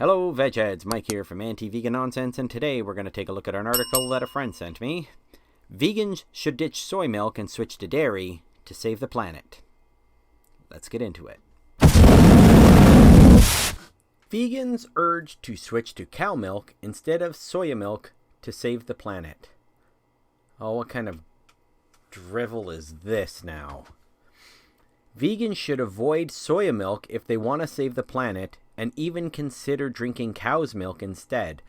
Hello Vegheads, Mike here from Anti-Vegan Nonsense, and today we're going to take a look at an article that a friend sent me. Vegans should ditch soy milk and switch to dairy to save the planet. Let's get into it. Vegans urged to switch to cow milk instead of soya milk to save the planet. Oh, what kind of drivel is this now? Vegans should avoid soya milk if they want to save the planet and even consider drinking cow's milk instead.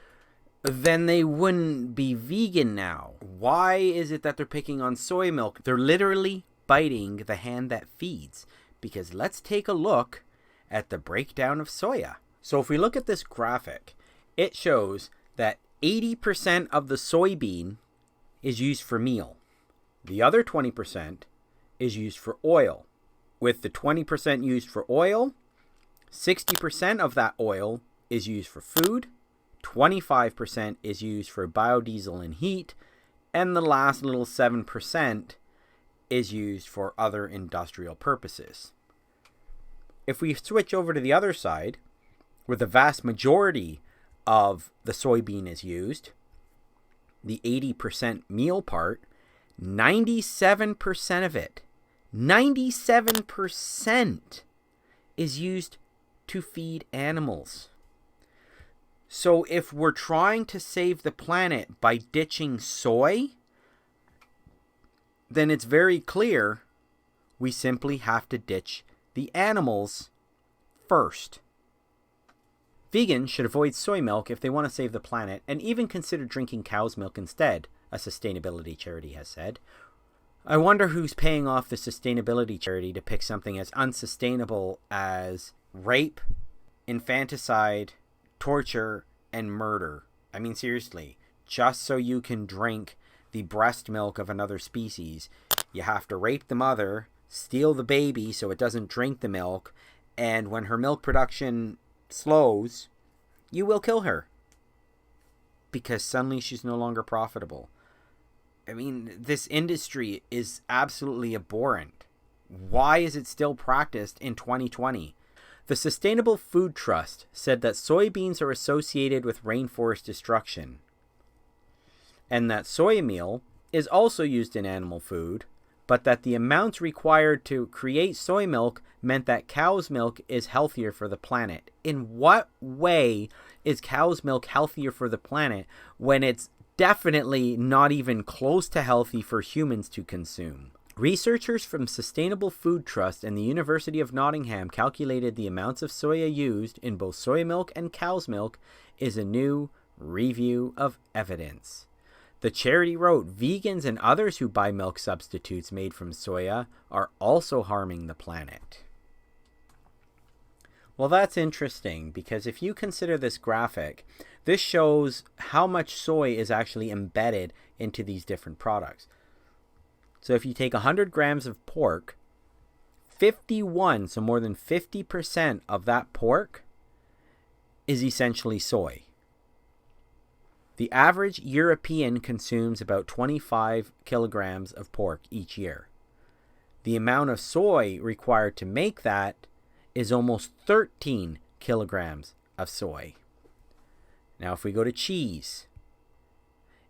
Then they wouldn't be vegan now. Why is it that they're picking on soy milk? They're literally biting the hand that feeds. Because let's take a look at the breakdown of soya. So if we look at this graphic, it shows that 80% of the soybean is used for meal. The other 20% is used for oil. With the 20% used for oil, 60% of that oil is used for food, 25% is used for biodiesel and heat, and the last little 7% is used for other industrial purposes. If we switch over to the other side, where the vast majority of the soybean is used, the 80% meal part, 97% of it, 97% is used to feed animals. So if we're trying to save the planet by ditching soy, then it's very clear we simply have to ditch the animals first. Vegans should avoid soy milk if they want to save the planet and even consider drinking cow's milk instead, a sustainability charity has said. I wonder who's paying off the sustainability charity to pick something as unsustainable as rape, infanticide, torture, and murder. I mean, seriously, just so you can drink the breast milk of another species, you have to rape the mother, steal the baby so it doesn't drink the milk, and when her milk production slows, you will kill her. Because suddenly she's no longer profitable. I mean, this industry is absolutely abhorrent. Why is it still practiced in 2020? The Sustainable Food Trust said that soybeans are associated with rainforest destruction, and that soya meal is also used in animal food, but that the amounts required to create soy milk meant that cow's milk is healthier for the planet. In what way is cow's milk healthier for the planet when it's definitely not even close to healthy for humans to consume? Researchers from Sustainable Food Trust and the University of Nottingham calculated the amounts of soya used in both soy milk and cow's milk is a new review of evidence. The charity wrote, vegans and others who buy milk substitutes made from soya are also harming the planet. Well, that's interesting because if you consider this graphic, this shows how much soy is actually embedded into these different products. So if you take 100 grams of pork, 51, so more than 50% of that pork is essentially soy. The average European consumes about 25 kilograms of pork each year. The amount of soy required to make that is almost 13 kilograms of soy. Now if we go to cheese,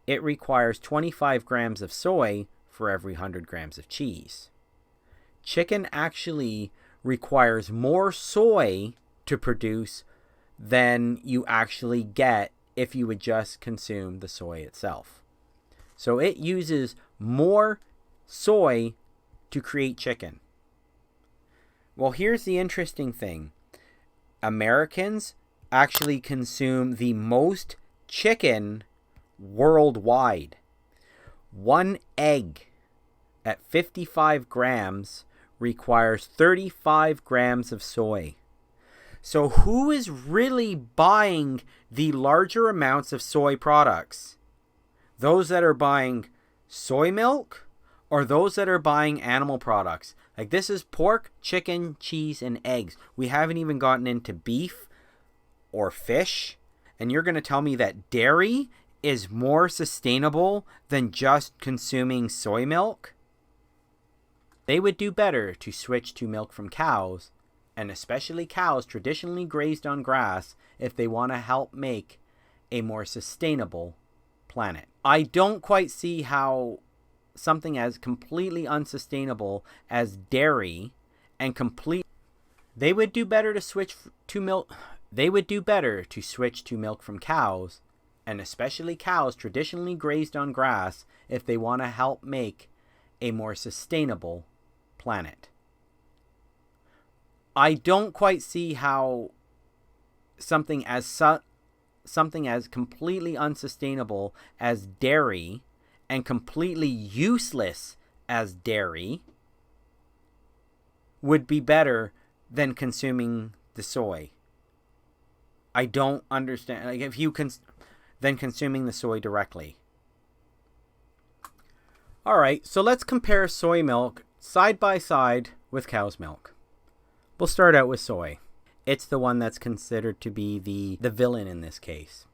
it requires 25 grams of soy for every 100 grams of cheese. Chicken actually requires more soy to produce than you actually get if you would just consume the soy itself. So it uses more soy to create chicken. Well, here's the interesting thing. Americans actually consume the most chicken worldwide. One egg at 55 grams requires 35 grams of soy. So who is really buying the larger amounts of soy products? Those that are buying soy milk or those that are buying animal products? Like this is pork, chicken, cheese, and eggs. We haven't even gotten into beef or fish. And you're going to tell me that dairy is more sustainable than just consuming soy milk? They would do better to switch to milk from cows and especially cows traditionally grazed on grass if they want to help make a more sustainable planet. I don't quite see how something as completely unsustainable as dairy and they would do better to switch to milk. They would do better to switch to milk from cows, and especially cows traditionally grazed on grass if they want to help make a more sustainable planet. I don't quite see how something as completely unsustainable as dairy and completely useless as dairy would be better than consuming the soy. I don't understand. Like, if you than consuming the soy directly. All right, so let's compare soy milk side by side with cow's milk. We'll start out with soy. It's the one that's considered to be the villain in this case.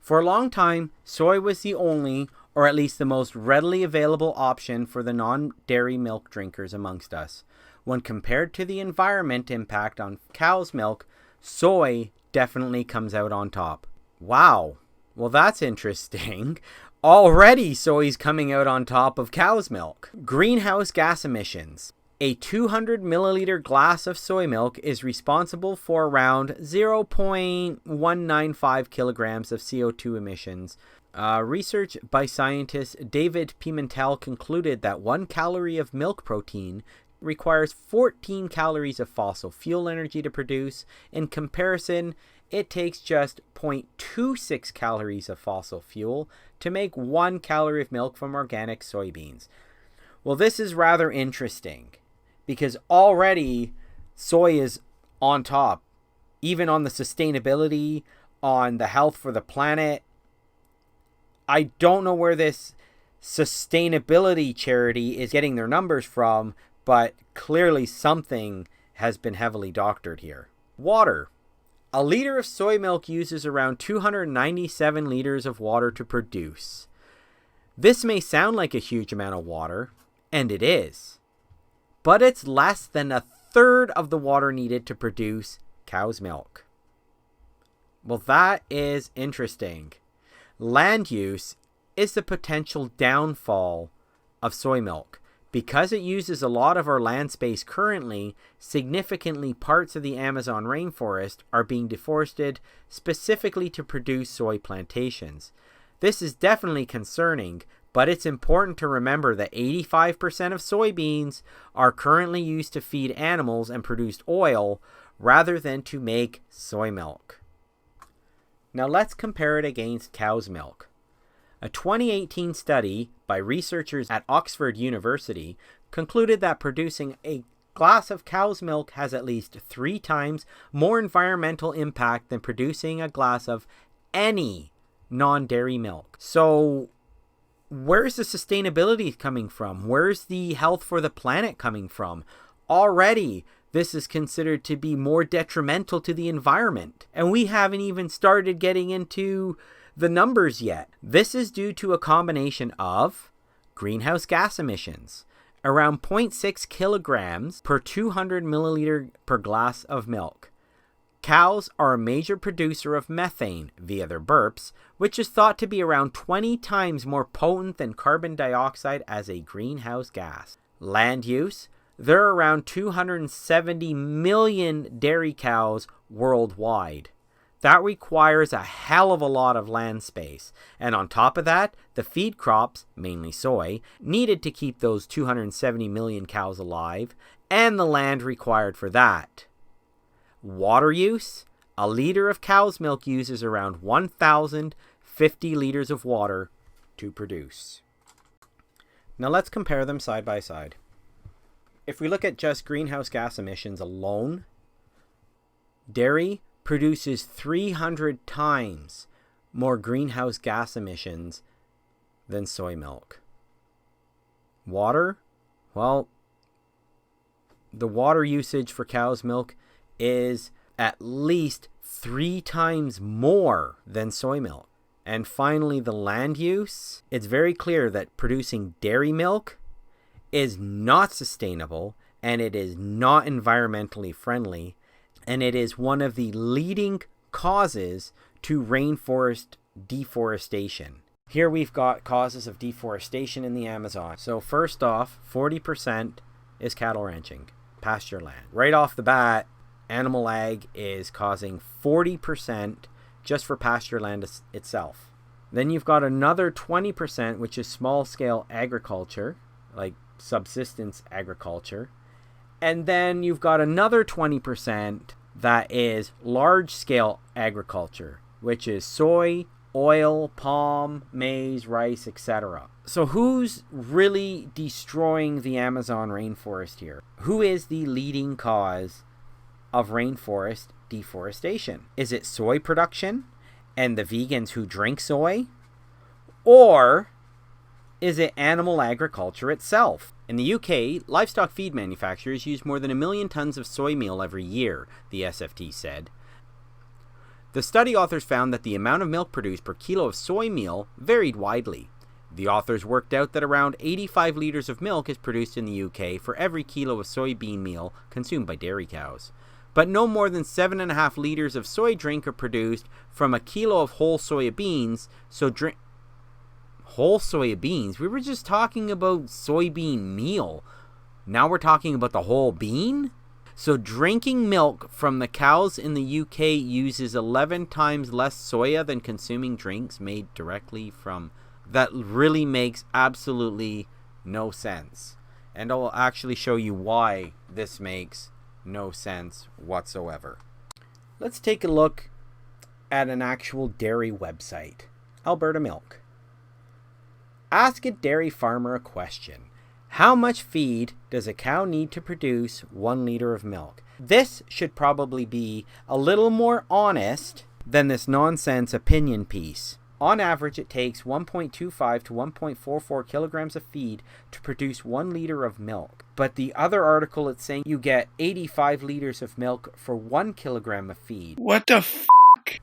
For a long time, soy was the only, or at least the most readily available option for the non-dairy milk drinkers amongst us. When compared to the environment impact on cow's milk, soy definitely comes out on top. Wow, well that's interesting. Already soy's coming out on top of cow's milk. Greenhouse gas emissions. A 200 milliliter glass of soy milk is responsible for around 0.195 kilograms of CO2 emissions. Research by scientist David Pimentel concluded that 1 calorie of milk protein requires 14 calories of fossil fuel energy to produce. In comparison, it takes just 0.26 calories of fossil fuel to make 1 calorie of milk from organic soybeans. Well, this is rather interesting, because already soy is on top, even on the sustainability, on the health for the planet. I don't know where this sustainability charity is getting their numbers from, but clearly something has been heavily doctored here. Water. A liter of soy milk uses around 297 liters of water to produce. This may sound like a huge amount of water, and it is, but it's less than a third of the water needed to produce cow's milk. Well, that is interesting. Land use is the potential downfall of soy milk. Because it uses a lot of our land space currently, significantly parts of the Amazon rainforest are being deforested specifically to produce soy plantations. This is definitely concerning, but it's important to remember that 85% of soybeans are currently used to feed animals and produce oil rather than to make soy milk. Now let's compare it against cow's milk. A 2018 study by researchers at Oxford University concluded that producing a glass of cow's milk has at least 3 times more environmental impact than producing a glass of any non-dairy milk. So where's the sustainability coming from? Where's the health for the planet coming from? Already, this is considered to be more detrimental to the environment. And we haven't even started getting into the numbers yet. This is due to a combination of greenhouse gas emissions, around 0.6 kilograms per 200 milliliter per glass of milk. Cows are a major producer of methane via their burps, which is thought to be around 20 times more potent than carbon dioxide as a greenhouse gas. Land use. There are around 270 million dairy cows worldwide. That requires a hell of a lot of land space. And on top of that, the feed crops, mainly soy, needed to keep those 270 million cows alive, and the land required for that. Water use. A liter of cow's milk uses around 1,050 liters of water to produce. Now let's compare them side by side. If we look at just greenhouse gas emissions alone, dairy produces 300 times more greenhouse gas emissions than soy milk. Water, well, the water usage for cow's milk is at least 3 times more than soy milk. And finally, the land use. It's very clear that producing dairy milk is not sustainable and it is not environmentally friendly, and it is one of the leading causes to rainforest deforestation. Here we've got causes of deforestation in the Amazon. So first off, 40% is cattle ranching, pasture land. Right off the bat, animal ag is causing 40% just for pasture land itself. Then you've got another 20%, which is small scale agriculture, like subsistence agriculture. And then you've got another 20% that is large scale agriculture, which is soy, oil, palm, maize, rice, etc. So who's really destroying the Amazon rainforest here? Who is the leading cause of rainforest deforestation? Is it soy production and the vegans who drink soy? Or is it animal agriculture itself? In the UK, livestock feed manufacturers use more than 1 million tons of soy meal every year, the SFT said. The study authors found that the amount of milk produced per kilo of soy meal varied widely. The authors worked out that around 85 litres of milk is produced in the UK for every kilo of soybean meal consumed by dairy cows. But no more than 7.5 litres of soy drink are produced from a kilo of whole soya beans, whole soya beans? We were just talking about soybean meal. Now we're talking about the whole bean? So drinking milk from the cows in the UK uses 11 times less soya than consuming drinks made directly from... That really makes absolutely no sense. And I'll actually show you why this makes no sense whatsoever. Let's take a look at an actual dairy website, Alberta Milk. Ask a dairy farmer a question. How much feed does a cow need to produce 1 liter of milk? This should probably be a little more honest than this nonsense opinion piece. On average, it takes 1.25 to 1.44 kilograms of feed to produce 1 liter of milk. But the other article, it's saying you get 85 liters of milk for 1 kilogram of feed. What the f***?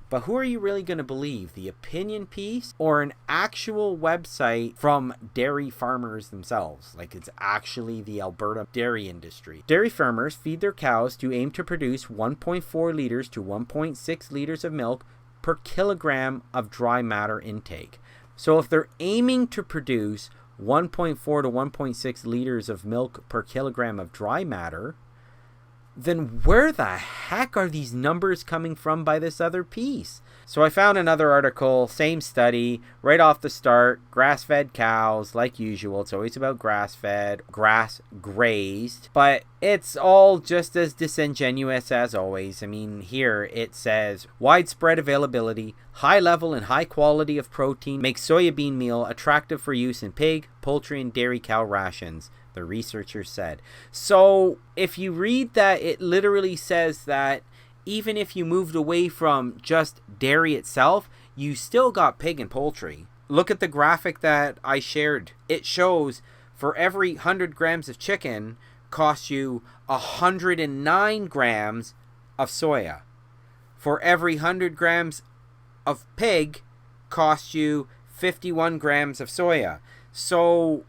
But who are you really going to believe? The opinion piece or an actual website from dairy farmers themselves? Like it's actually the Alberta dairy industry. Dairy farmers feed their cows to aim to produce 1.4 liters to 1.6 liters of milk per kilogram of dry matter intake. So if they're aiming to produce 1.4 to 1.6 liters of milk per kilogram of dry matter, then where the heck are these numbers coming from by this other piece? So I found another article, same study, right off the start, grass-fed cows, like usual. It's always about grass-fed, grass-grazed, but it's all just as disingenuous as always. I mean, here it says, widespread availability, high level and high quality of protein makes soybean meal attractive for use in pig, poultry, and dairy cow rations, the researchers said. So if you read that, it literally says that even if you moved away from just dairy itself, you still got pig and poultry. Look at the graphic that I shared. It shows for every 100 grams of chicken costs you 109 grams of soya. For every 100 grams of pig costs you 51 grams of soya. So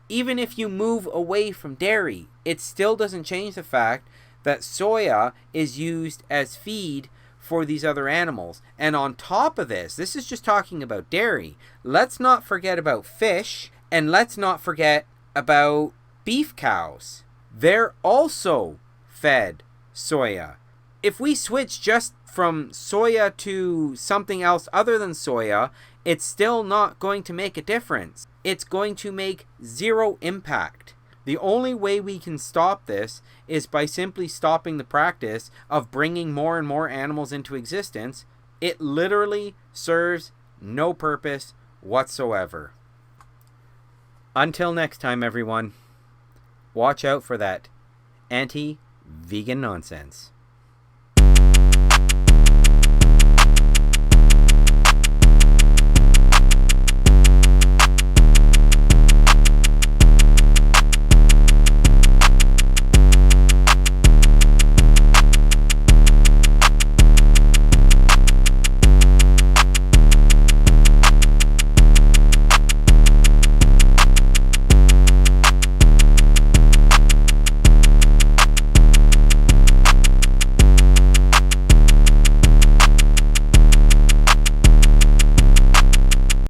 even if you move away from dairy, it still doesn't change the fact that soya is used as feed for these other animals. And on top of this, this is just talking about dairy. Let's not forget about fish, and let's not forget about beef cows. They're also fed soya. If we switch just from soya to something else other than soya, it's still not going to make a difference. It's going to make zero impact. The only way we can stop this is by simply stopping the practice of bringing more and more animals into existence. It literally serves no purpose whatsoever. Until next time, everyone, watch out for that anti-vegan nonsense.